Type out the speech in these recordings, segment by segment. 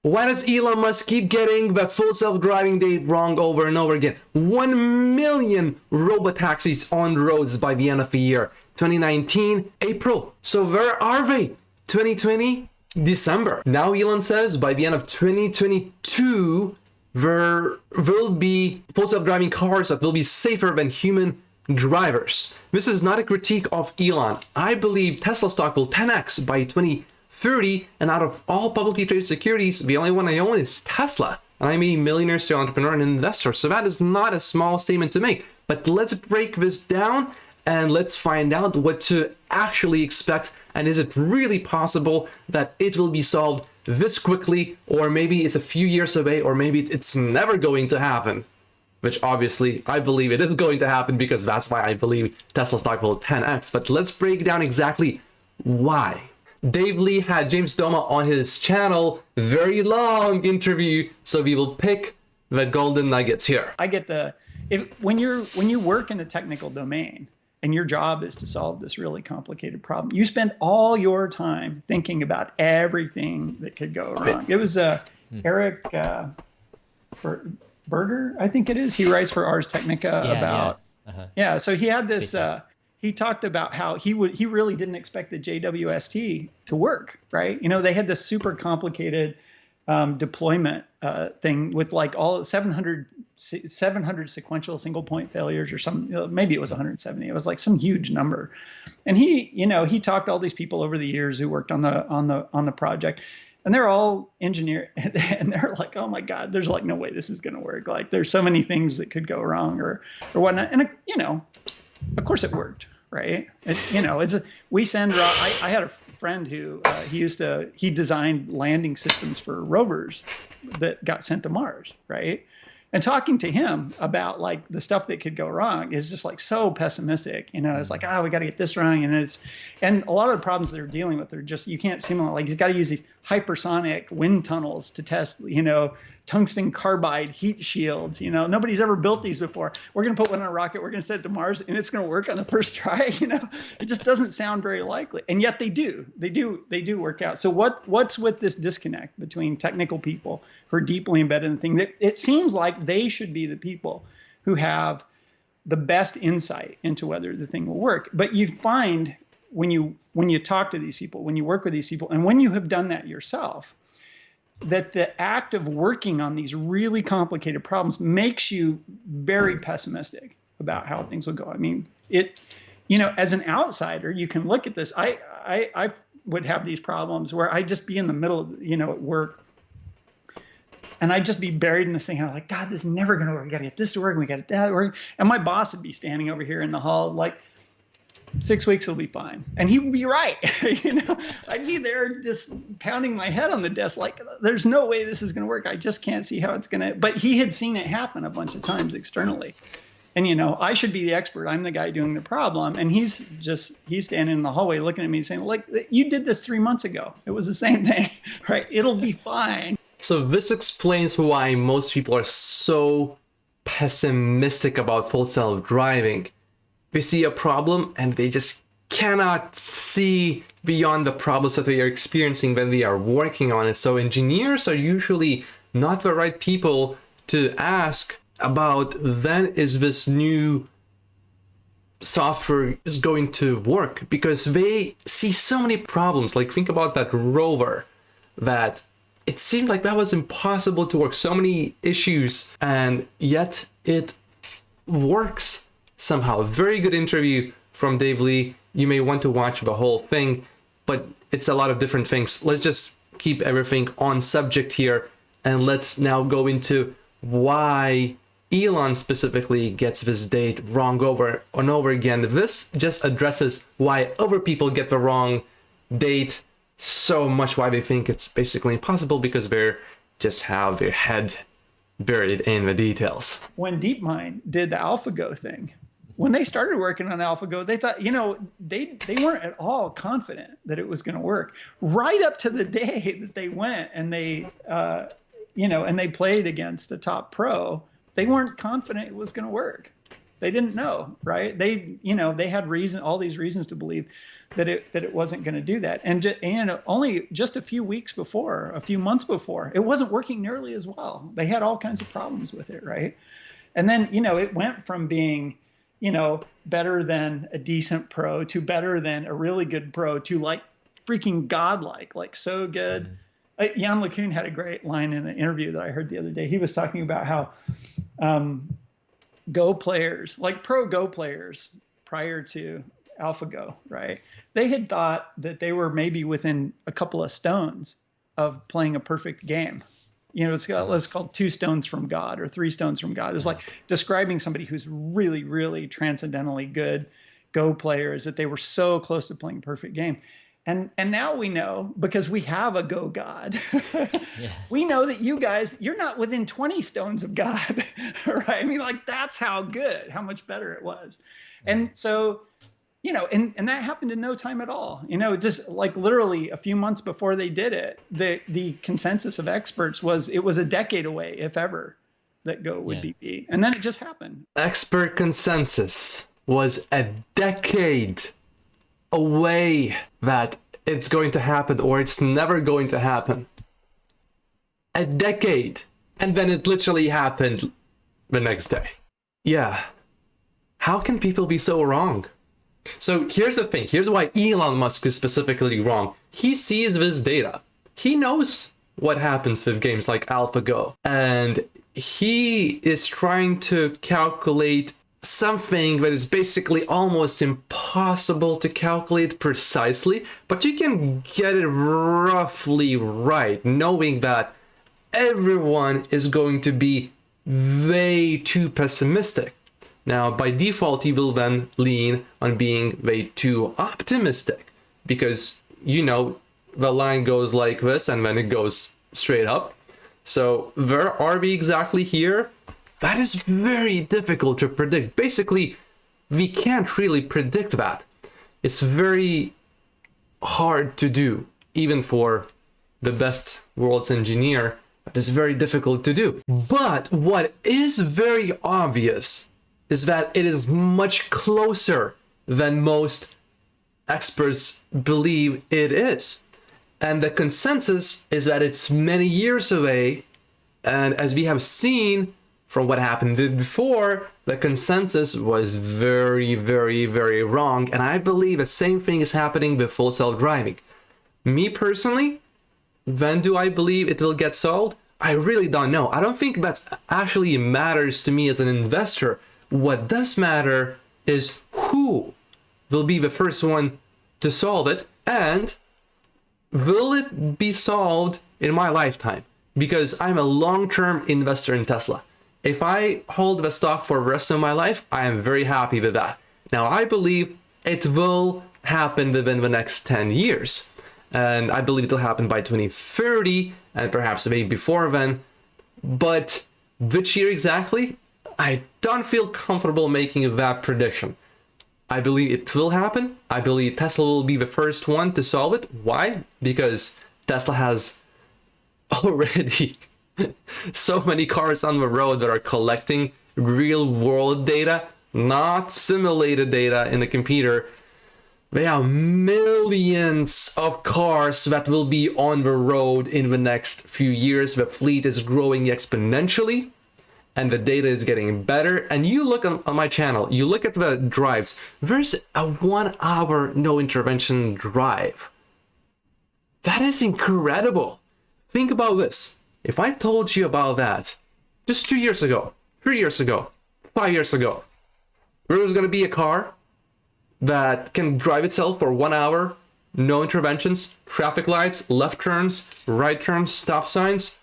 Why does Elon Musk keep getting the full self-driving date wrong over and over again? 1 million robotaxis on roads by the end of the year. 2019, April. So where are they? 2020, December. Now Elon says by the end of 2022, there will be full self-driving cars that will be safer than human drivers. This is not a critique of Elon. I believe Tesla stock will 10x by 2030, and out of all publicly traded securities, the only one I own is Tesla. And I'm a millionaire serial entrepreneur and investor, so that is not a small statement to make. But let's break this down and let's find out what to actually expect, and is it really possible that it will be solved this quickly, or maybe it's a few years away, or maybe it's never going to happen. Which obviously I believe it is going to happen, because that's why I believe Tesla stock will 10x. But let's break down exactly why. Dave Lee had James Doma on his channel, very long interview, so we will pick the golden nuggets here. I get when you work in a technical domain and your job is to solve this really complicated problem, you spend all your time thinking about everything that could go wrong. It was Eric Berger, I think it is. He writes for Ars Technica about. Yeah. So he had this. He talked about how he really didn't expect the JWST to work. Right. You know, they had this super complicated deployment thing with like all 700 sequential single point failures or some, maybe it was 170. It was like some huge number. And he talked to all these people over the years who worked on the project, and they're all engineers, and they're like, oh my God, there's like no way this is going to work. Like there's so many things that could go wrong or whatnot. And of course it worked. Right. We send I had a friend who he designed landing systems for rovers that got sent to Mars. Right. And talking to him about like the stuff that could go wrong is just like so pessimistic. It's like, we got to get this wrong. And a lot of the problems they're dealing with are just, you can't simulate, like he's got to use these hypersonic wind tunnels to test, tungsten carbide heat shields. Nobody's ever built these before. We're going to put one on a rocket. We're going to send it to Mars, and it's going to work on the first try. It just doesn't sound very likely. And yet they do work out. So what's with this disconnect between technical people who are deeply embedded in the thing? It seems like they should be the people who have the best insight into whether the thing will work. But you find when you talk to these people, when you work with these people, and when you have done that yourself, that the act of working on these really complicated problems makes you very pessimistic about how things will go. I mean, as an outsider, you can look at this. I would have these problems where I'd just be in the middle of, at work, and I'd just be buried in this thing. I'm like, God, this is never going to work. We got to get this to work. We got to get that to work. And my boss would be standing over here in the hall like, 6 weeks will be fine. And he would be right. I'd be there just pounding my head on the desk like, there's no way this is going to work. I just can't see how it's going to. But he had seen it happen a bunch of times externally. And, I should be the expert. I'm the guy doing the problem. And he's standing in the hallway looking at me saying, like, you did this 3 months ago. It was the same thing, right? It'll be fine. So this explains why most people are so pessimistic about full self-driving. They see a problem and they just cannot see beyond the problems that they are experiencing when they are working on it. So engineers are usually not the right people to ask about when is this new software is going to work, because they see so many problems. Like think about that rover that it seemed like that was impossible to work, so many issues, and yet it works somehow. Very good interview from Dave Lee. You may want to watch the whole thing, but it's a lot of different things. Let's just keep everything on subject here, and let's now go into why Elon specifically gets this date wrong over and over again. This just addresses why other people get the wrong date so much, why they think it's basically impossible, because they're just have their head buried in the details. When DeepMind did the AlphaGo thing, when they started working on AlphaGo, they thought, they weren't at all confident that it was going to work, right up to the day that they went and they, and they played against a top pro. They weren't confident it was going to work. They didn't know, right? They had all these reasons to believe that it wasn't going to do that. And only just a few months before, it wasn't working nearly as well. They had all kinds of problems with it, right? And then, it went from being, better than a decent pro to better than a really good pro to like freaking godlike, like so good. Jan LeCun had a great line in an interview that I heard the other day. He was talking about how Go players, like pro Go players prior to AlphaGo, right? They had thought that they were maybe within a couple of stones of playing a perfect game. It's called 2 stones from God or 3 stones from God. It's like describing somebody who's really, really transcendently good Go player, is that they were so close to playing a perfect game. And now we know, because we have a Go God, we know that you guys, you're not within 20 stones of God, right? I mean, like, that's how much better it was. And so, and that happened in no time at all. Just like literally a few months before they did it, the consensus of experts was it was a decade away, if ever, that Go would be beat. And then it just happened. Expert consensus was a decade away that it's going to happen or it's never going to happen. A decade. And then it literally happened the next day. Yeah. How can people be so wrong? So here's the thing. Here's why Elon Musk is specifically wrong. He sees this data. He knows what happens with games like AlphaGo. And he is trying to calculate something that is basically almost impossible to calculate precisely, but you can get it roughly right, knowing that everyone is going to be way too pessimistic. Now, by default, you will then lean on being way too optimistic, because, the line goes like this and then it goes straight up. So where are we exactly here? That is very difficult to predict. Basically, we can't really predict that. It's very hard to do, even for the best world's engineer. It is very difficult to do. But what is very obvious is that it is much closer than most experts believe it is. And the consensus is that it's many years away. And as we have seen from what happened before, the consensus was very, very, very wrong. And I believe the same thing is happening with full self-driving. Me personally, when do I believe it will get solved? I really don't know. I don't think that actually matters to me as an investor. What does matter is who will be the first one to solve it, and will it be solved in my lifetime? Because I'm a long-term investor in Tesla. If I hold the stock for the rest of my life, I am very happy with that. Now, I believe it will happen within the next 10 years. And I believe it will happen by 2030 and perhaps maybe before then. But which year exactly? I don't feel comfortable making that prediction. I believe it will happen. I believe Tesla will be the first one to solve it. Why? Because Tesla has already so many cars on the road that are collecting real world data, not simulated data in the computer. They have millions of cars that will be on the road in the next few years. The fleet is growing exponentially and the data is getting better. And you look on my channel, you look at the drives, there's a 1 hour no intervention drive. That is incredible. Think about this. If I told you about that just 2 years ago, 3 years ago, 5 years ago, there was going to be a car that can drive itself for 1 hour, no interventions, traffic lights, left turns, right turns, stop signs,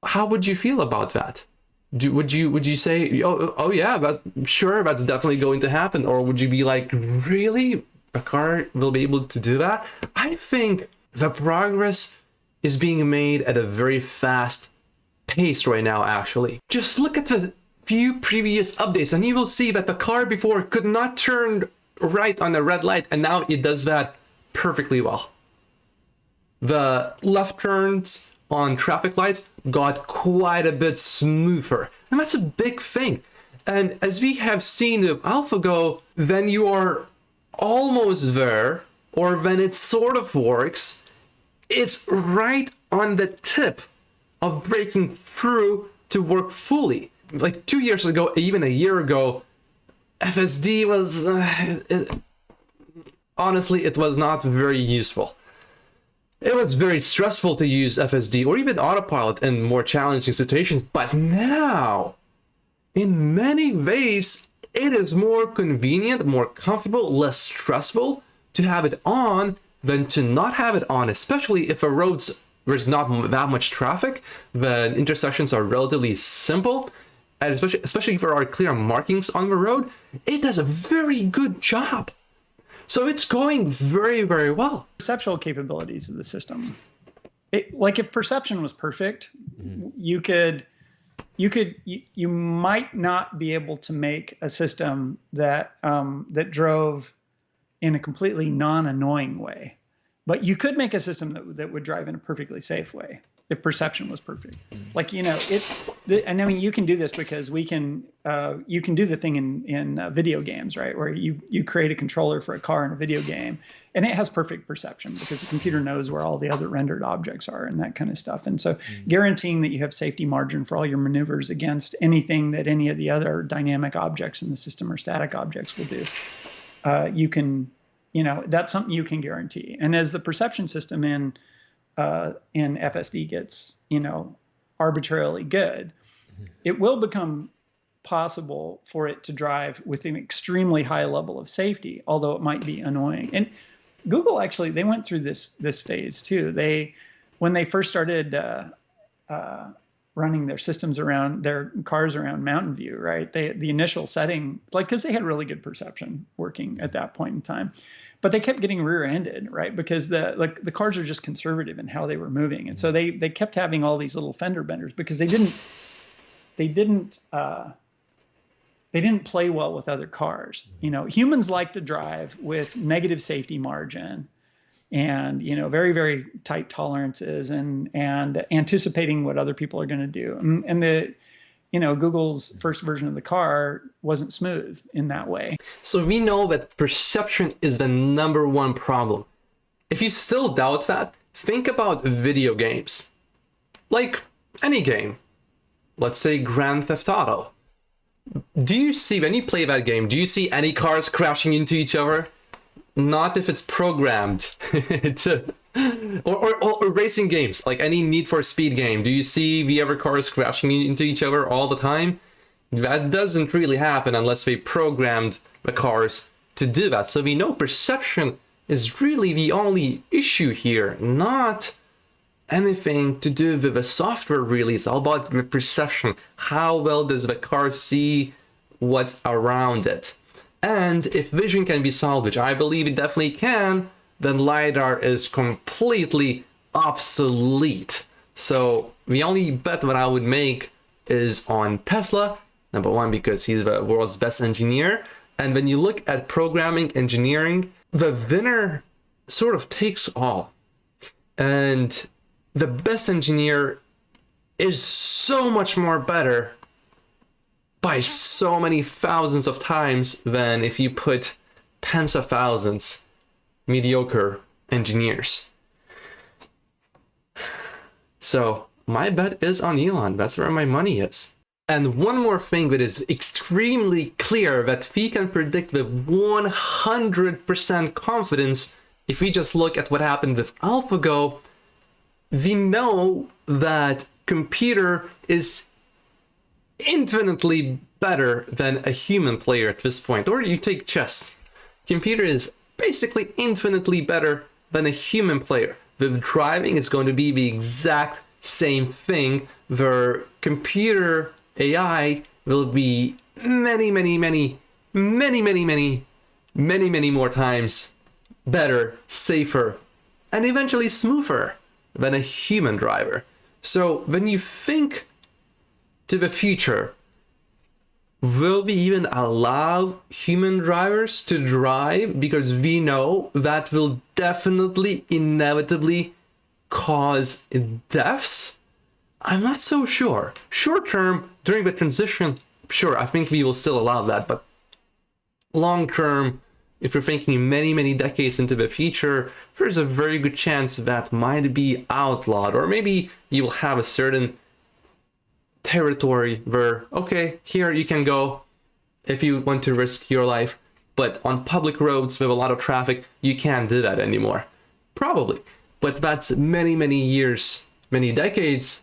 how would you feel about that? Would you say, oh yeah, but sure, that's definitely going to happen? Or would you be like, really? A car will be able to do that? I think the progress is being made at a very fast pace right now, actually. Just look at the few previous updates and you will see that the car before could not turn right on a red light, and now it does that perfectly well. The left turns on traffic lights got quite a bit smoother, and that's a big thing. And as we have seen with AlphaGo, then you are almost there, or when it sort of works, it's right on the tip of breaking through to work fully. Like 2 years ago, even a year ago, FSD was honestly, it was not very useful. It was very stressful to use FSD or even autopilot in more challenging situations. But now, in many ways, it is more convenient, more comfortable, less stressful to have it on than to not have it on, especially if a road's there's not that much traffic, the intersections are relatively simple, and especially if there are clear markings on the road, it does a very good job. So it's going very, very well. Perceptual capabilities of the system. Like if perception was perfect, you might not be able to make a system that that drove in a completely non-annoying way. But you could make a system that would drive in a perfectly safe way if perception was perfect. Like, you know, and I mean, you can do this because you can do the thing in video games, right? Where you create a controller for a car in a video game and it has perfect perception because the computer knows where all the other rendered objects are and that kind of stuff. And so guaranteeing that you have safety margin for all your maneuvers against anything that any of the other dynamic objects in the system or static objects will do, you can, you know, that's something you can guarantee. And as the perception system in FSD gets, you know, arbitrarily good, it will become possible for it to drive with an extremely high level of safety, although it might be annoying. And Google actually, they went through this phase too. When they first started running their systems around their cars around Mountain View, right? The initial setting, like, because they had really good perception working at that point in time. But they kept getting rear-ended, right? Because the cars are just conservative in how they were moving, and so they kept having all these little fender benders because they didn't play well with other cars. You know, humans like to drive with negative safety margin, and you know, very, very tight tolerances, and anticipating what other people are going to do, and you know, Google's first version of the car wasn't smooth in that way. So we know that perception is the #1 problem. If you still doubt that, think about video games. Like any game. Let's say Grand Theft Auto. Do you see, when you play that game, do you see any cars crashing into each other? Not if it's programmed to... Or racing games, like any Need for Speed game. Do you see the other cars crashing into each other all the time? That doesn't really happen unless they programmed the cars to do that. So we know perception is really the only issue here, not anything to do with the software really. It's all about the perception. How well does the car see what's around it? And if vision can be solved, which I believe it definitely can, then LiDAR is completely obsolete. So the only bet that I would make is on Tesla. #1, because he's the world's best engineer. And when you look at programming engineering, the winner sort of takes all. And the best engineer is so much more better by so many thousands of times than if you put tens of thousands mediocre engineers. So my bet is on Elon. That's where my money is. And one more thing that is extremely clear that we can predict with 100% confidence, if we just look at what happened with AlphaGo, we know that computer is infinitely better than a human player at this point. Or you take chess. Computer is basically infinitely better than a human player. With driving, it's going to be the exact same thing, where computer AI will be many more times better, safer, and eventually smoother than a human driver. So when you think to the future, will we even allow human drivers to drive? Because we know that will definitely, inevitably cause deaths. I'm not so sure. Short term, during the transition, sure, I think we will still allow that. But long term, if you're thinking many decades into the future, there's a very good chance that might be outlawed, or maybe you will have a certain territory where, okay, here you can go if you want to risk your life, but on public roads with a lot of traffic, you can't do that anymore. Probably, but that's many years, many decades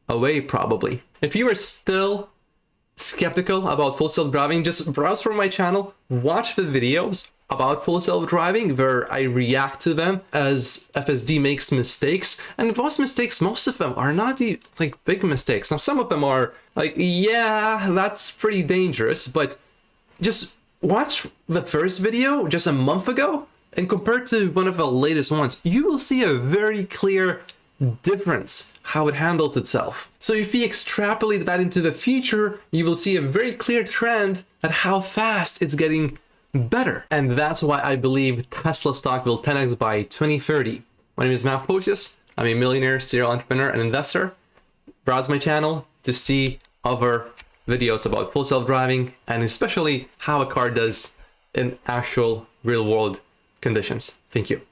away probably. If you are still skeptical about full self-driving, just browse through my channel, watch the videos about full self-driving where I react to them as FSD makes mistakes, and those mistakes, most of them are not like big mistakes. Now some of them are like, yeah, that's pretty dangerous, but just watch the first video just a month ago and compare it to one of the latest ones. You will see a very clear difference how it handles itself. So if you extrapolate that into the future, you will see a very clear trend at how fast it's getting better. And that's why I believe Tesla stock will 10x by 2030. My name is Matt Pocius. I'm a millionaire, serial entrepreneur, and investor. Browse my channel to see other videos about full self-driving and especially how a car does in actual real world conditions. Thank you.